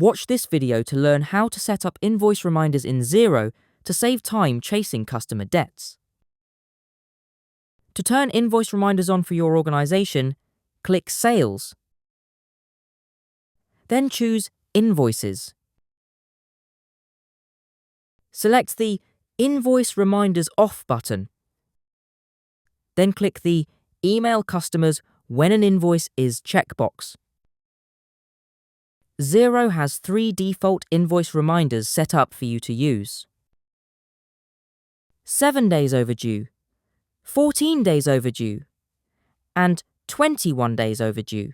Watch this video to learn how to set up invoice reminders in Xero to save time chasing customer debts. To turn invoice reminders on for your organization, click Sales. Then choose Invoices. Select the Invoice Reminders Off button. Then click the Email Customers when an invoice is checkbox. Xero has 3 default invoice reminders set up for you to use. 7 days overdue, 14 days overdue, and 21 days overdue.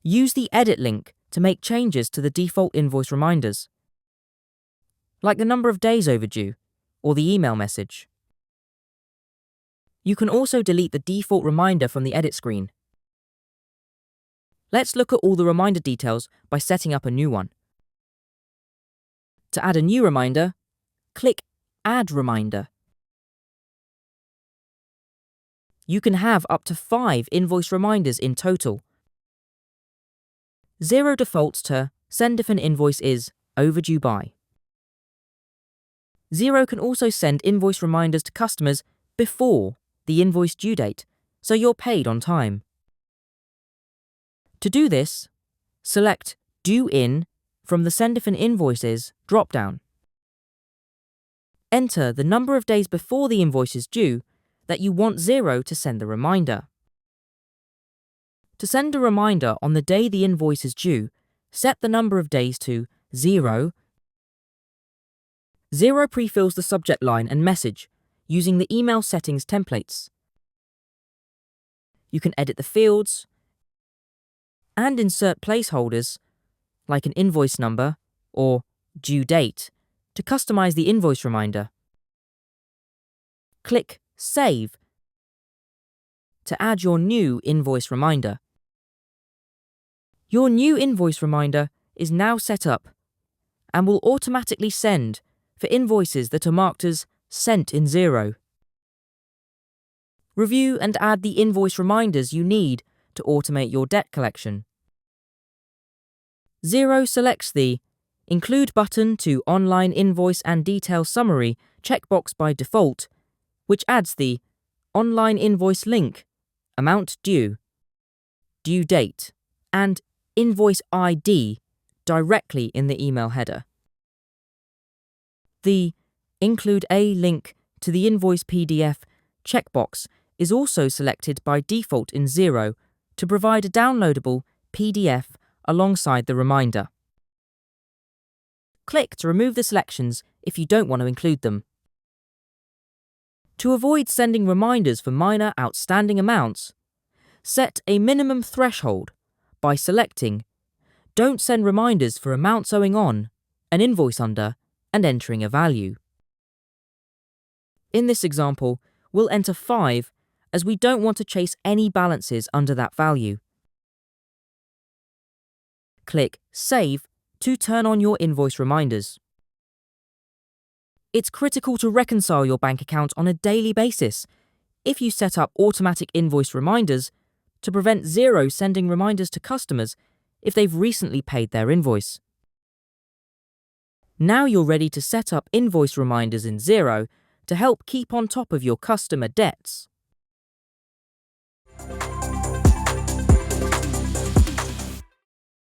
Use the edit link to make changes to the default invoice reminders, like the number of days overdue or the email message. You can also delete the default reminder from the edit screen. Let's look at all the reminder details by setting up a new one. To add a new reminder, click Add Reminder. You can have up to 5 invoice reminders in total. Xero defaults to send if an invoice is overdue by. Xero can also send invoice reminders to customers before the invoice due date, so you're paid on time. To do this, select Due In from the Send If an Invoice Is drop-down. Enter the number of days before the invoice is due that you want Xero to send the reminder. To send a reminder on the day the invoice is due, set the number of days to 0. Xero pre-fills the subject line and message using the email settings templates. You can edit the fields and insert placeholders like an invoice number or due date to customize the invoice reminder. Click Save to add your new invoice reminder. Your new invoice reminder is now set up and will automatically send for invoices that are marked as Sent in Xero. Review and add the invoice reminders you need to automate your debt collection. Xero selects the Include button to Online Invoice and Detail Summary checkbox by default, which adds the Online Invoice link, Amount due, Due date, and Invoice ID directly in the email header. The Include a link to the invoice PDF checkbox is also selected by default in Xero to provide a downloadable PDF alongside the reminder. Click to remove the selections if you don't want to include them. To avoid sending reminders for minor outstanding amounts, set a minimum threshold by selecting Don't send reminders for amounts owing on, an invoice under, and entering a value. In this example, we'll enter 5 as we don't want to chase any balances under that value. Click Save to turn on your invoice reminders. It's critical to reconcile your bank account on a daily basis if you set up automatic invoice reminders to prevent Xero sending reminders to customers if they've recently paid their invoice. Now you're ready to set up invoice reminders in Xero to help keep on top of your customer debts.